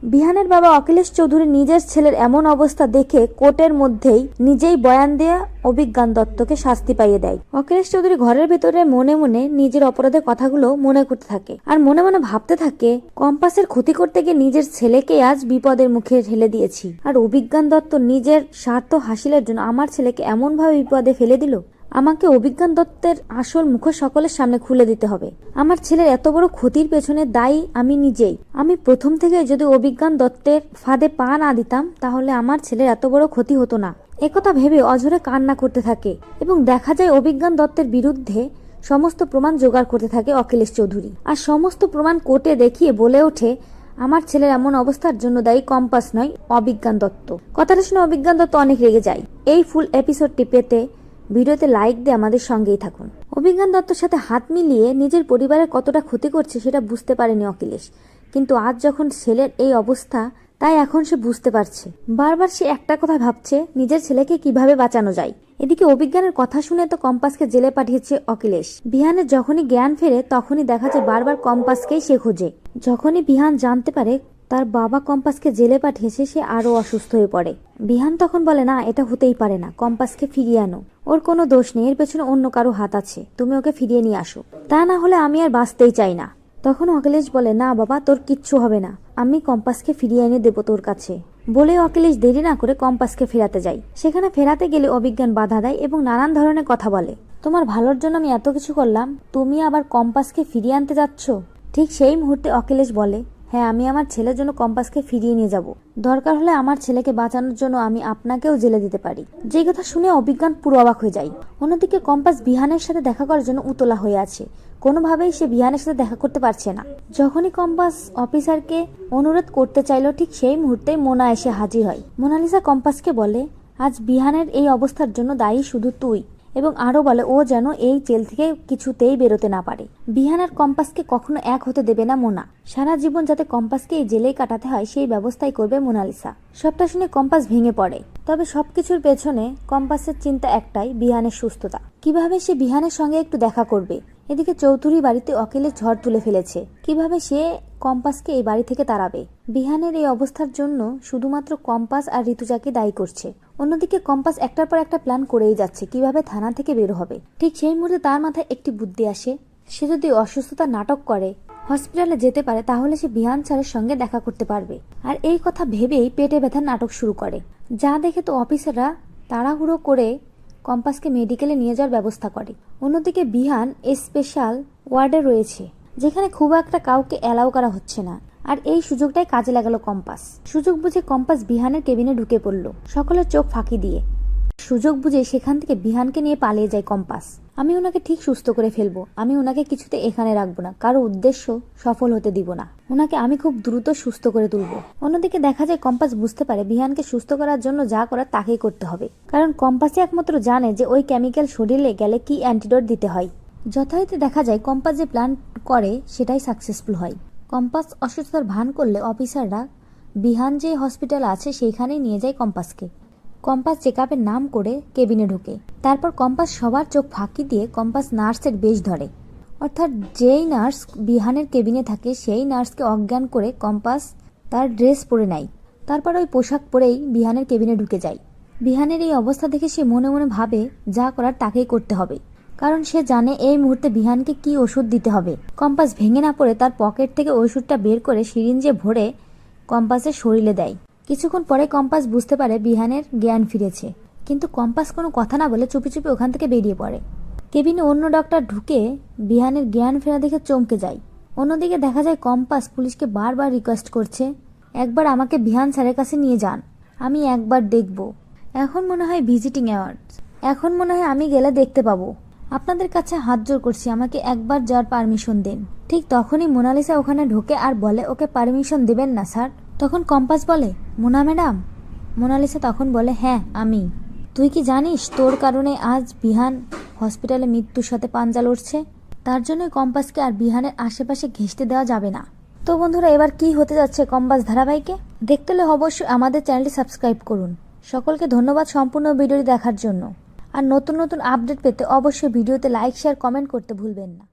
বিহানের বাবা অখিলেশ চৌধুরী নিজের ছেলের এমন অবস্থা দেখে কোর্টের মধ্যেই নিজেই বয়ান দেয়া অভিজ্ঞান দত্তকে শাস্তি পাইয়ে দেয়। অখিলেশ চৌধুরী ঘরের ভেতরে মনে মনে নিজের অপরাধের কথাগুলো মনে করতে থাকে আর মনে মনে ভাবতে থাকে, কম্পাসের ক্ষতি করতে গিয়ে নিজের ছেলেকে আজ বিপদের মুখে ঠেলে দিয়েছি, আর অভিজ্ঞান দত্ত নিজের স্বার্থ হাসিলের জন্য আমার ছেলেকে এমন ভাবে বিপদে ফেলে দিল। আমাকে অভিজ্ঞান দত্তের আসল মুখ সকলের সামনে খুলে দিতে হবে। আমার ছেলের এত বড় ক্ষতির পেছনে দায়ী আমি নিজেই। আমি প্রথম থেকে যদি অভিজ্ঞান দত্তের ফাঁদে পা না দিতাম তাহলে আমার ছেলের এত বড় ক্ষতি হতো না। একথা ভেবে অঝরে কান্না করতে থাকে এবং দেখা যায় অভিজ্ঞান দত্তের বিরুদ্ধে সমস্ত প্রমাণ জোগাড় করতে থাকে অখিলেশ চৌধুরী, আর সমস্ত প্রমাণ কোর্টে দেখিয়ে বলে ওঠে আমার ছেলের এমন অবস্থার জন্য দায়ী কম্পাস নয়, অভিজ্ঞান দত্ত। কথাটা শুনে অভিজ্ঞান দত্ত অনেক রেগে যায়। এই ফুল এপিসোডটি পেতে ভিডিওতে লাইক দিয়ে আমাদের সঙ্গেই থাকুন। অভিজ্ঞান দত্তর সাথে হাত মিলিয়ে নিজের পরিবারের কতটা ক্ষতি করছে সেটা বুঝতে পারেনি অখিলেশ, কিন্তু আজ যখন ছেলের এই অবস্থা তাই এখন সে বুঝতে পারছে। বারবার সে একটা কথা ভাবছে, নিজের ছেলেকে কিভাবে বাঁচানো যায়। এদিকে অভিজ্ঞানের কথা শুনে তো কম্পাসকে জেলে পাঠিয়েছে অখিলেশ। বিহানের যখনই জ্ঞান ফেরে তখনই দেখা যায় বারবার কম্পাসকেই সে খোঁজে। যখনই বিহান জানতে পারে তার বাবা কম্পাসকে জেলে পাঠিয়েছে সে আরো অসুস্থ হয়ে পড়ে। বিহান তখন বলে, না, এটা হতেই পারে না, কম্পাসকে ফিরিয়ে আনো, ওর কোনো দোষ নেই, এর পেছনে অন্য কারো হাত আছে, তুমি ওকে ফিরিয়ে নিয়ে আসো, তা না হলে আমি আর বাঁচতেই চাই না। তখন অখিলেশ বলে, না বাবা, তোর কিচ্ছু হবে না, আমি কম্পাসকে ফিরিয়ে এনে দেবো তোর কাছে। বলে অখিলেশ দেরি না করে কম্পাসকে ফেরাতে যায়। সেখানে ফেরাতে গেলে অভিজ্ঞান বাধা দেয় এবং নানান ধরনের কথা বলে। তোমার ভালোর জন্য আমি এত কিছু করলাম, তুমি আবার কম্পাসকে ফিরিয়ে আনতে যাচ্ছ। ঠিক সেই মুহূর্তে অখিলেশ বলে, হ্যাঁ, আমি আমার ছেলের জন্য কম্পাসকে ফিরিয়ে নিয়ে যাব, দরকার হলে আমার ছেলেকে বাঁচানোর জন্য আমি আপনাকেও জেলে দিতে পারি। যে কথা শুনে অভিজ্ঞান পুরো অবাক হয়ে যায়। অন্যদিকে কম্পাস বিহানের সাথে দেখা করার জন্য উতলা হয়ে আছে, কোনোভাবেই সে বিহানের সাথে দেখা করতে পারছে না। যখনই কম্পাস অফিসারকে অনুরোধ করতে চাইল ঠিক সেই মুহূর্তেই মোনা এসে হাজির হয়। মোনালিসা কম্পাসকে বলে, আজ বিহানের এই অবস্থার জন্য দায়ী শুধু তুই, এবং আরো বলে ও যেন এই জেল থেকে কিছুতেই বেরোতে না পারে। বিহান আর কম্পাসকে কখনো এক হতে দেবে না মোনা। সারা জীবন যাতে কম্পাসকে এই জেলেই কাটাতে হয় সেই ব্যবস্থাই করবে মোনালিসা। সবটা শুনে কম্পাস ভেঙে পড়ে। তবে সবকিছুর পেছনে কম্পাসের চিন্তা একটাই, বিহানের সুস্থতা। কিভাবে সে বিহানের সঙ্গে একটু দেখা করবে। এদিকে চৌধুরী বাড়িতে অখিলেশ ঝড় তুলে ফেলেছে, কিভাবে সে কম্পাসকে এই বাড়ি থেকে তাড়াবে। বিহানের এই অবস্থার জন্য শুধুমাত্র কম্পাস আর ঋতুজাকে দায়ী করছে। অন্যদিকে কম্পাস একটার পর একটা প্ল্যান করেই যাচ্ছে কিভাবে থানা থেকে বের হবে। ঠিক সেই মুহূর্তে তার মাথায় একটি বুদ্ধি আসে, সে যদি অসুস্থতা নাটক করে হসপিটালে যেতে পারে তাহলে সে বিহান স্যারের সঙ্গে দেখা করতে পারবে। আর এই কথা ভেবেই পেটে ব্যথার নাটক শুরু করে, যা দেখে তো অফিসাররা তাড়াহুড়ো করে কম্পাসকে মেডিকেলে নিয়ে যাওয়ার ব্যবস্থা করে। অন্যদিকে বিহান স্পেশাল ওয়ার্ডে রয়েছে, যেখানে খুব একটা কাউকে অ্যালাউ করা হচ্ছে না। আর এই সুযোগটাই কাজে লাগালো কম্পাস। সুযোগ বুঝে কম্পাস বিহানের কেবিনে ঢুকে পড়ল, সকলের চোখ ফাঁকি দিয়ে। সুযোগ বুঝে সেখান থেকে বিহানকে নিয়ে পালিয়ে যায় কম্পাস। আমি ওনাকে ঠিক সুস্থ করে ফেলবো, আমি ওনাকে কিছুতে এখানে রাখবো না, কারো উদ্দেশ্য সফল হতে দিব না, ওনাকে আমি খুব দ্রুত সুস্থ করে তুলবো। অন্যদিকে দেখা যায় কম্পাস বুঝতে পারে বিহানকে সুস্থ করার জন্য যা করার তাকেই করতে হবে, কারণ কম্পাসই একমাত্র জানে যে ওই কেমিক্যাল শরীরে গেলে কি অ্যান্টিডোট দিতে হয়। যথারীতি দেখা যায় কম্পাস যে প্ল্যান করে সেটাই সাকসেসফুল হয়। কম্পাস অসুস্থতার ভান করলে অফিসাররা বিহান যে হসপিটাল আছে সেইখানেই নিয়ে যায় কম্পাসকে। কম্পাস চেকআপের নাম করে কেবিনে ঢুকে। তারপর কম্পাস সবার চোখ ফাঁকি দিয়ে কম্পাস নার্সের বেশ ধরে, অর্থাৎ যেই নার্স বিহানের কেবিনে থাকে সেই নার্সকে অজ্ঞান করে কম্পাস তার ড্রেস পরে নেয়। তারপর ওই পোশাক পরেই বিহানের কেবিনে ঢুকে যায়। বিহানের এই অবস্থা দেখে সে মনে মনে ভাবে যা করার তাকেই করতে হবে, কারণ সে জানে এই মুহূর্তে বিহানকে কি ওষুধ দিতে হবে। কম্পাস ভেঙে না পড়ে তার পকেট থেকে ওষুধটা বের করে সিরিঞ্জে ভরে কম্পাসের শরীরে দেয়। কিছুক্ষণ পরে কম্পাস বুঝতে পারে বিহানের জ্ঞান ফিরেছে, কিন্তু কম্পাস কোনো কথা না বলে চুপি চুপি ওখান থেকে বেরিয়ে পড়ে। কেবিনে অন্য ডক্টর ঢুকে বিহানের জ্ঞান ফেরা দেখে চমকে যায়। অন্যদিকে দেখা যায় কম্পাস পুলিশকে বারবার রিকোয়েস্ট করছে, একবার আমাকে বিহান স্যারের কাছে নিয়ে যান, আমি একবার দেখব। এখন মনে হয় ভিজিটিং অ্যাওয়ার্ডস, এখন মনে হয় আমি গেলে দেখতে পাবো। আপনাদের কাছে হাত জোর করছি, আমাকে একবার যাওয়ার পারমিশন দিন। ঠিক তখনই মোনালিসা ওখানে ঢোকে আর বলে, ওকে পারমিশন দিবেন না স্যার। তখন কম্পাস বলে, মোনা ম্যাডাম? মোনালিসা তখন বলে, হ্যাঁ আমি। তুই কি জানিস তোর কারণে আজ বিহান হসপিটালে মৃত্যুর সাথে পাঞ্জা লড়ছে? তার জন্যই কম্পাসকে আর বিহানের আশেপাশে ঘেঁষতে দেওয়া যাবে না। তো বন্ধুরা, এবার কি হতে যাচ্ছে কম্পাস ধারাবাহিকে দেখতে হলে অবশ্যই আমাদের চ্যানেলটি সাবস্ক্রাইব করুন। সকলকে ধন্যবাদ সম্পূর্ণ ভিডিওটি দেখার জন্য। আর নতুন নতুন আপডেট পেতে অবশ্যই ভিডিওতে লাইক, শেয়ার, কমেন্ট করতে ভুলবেন না।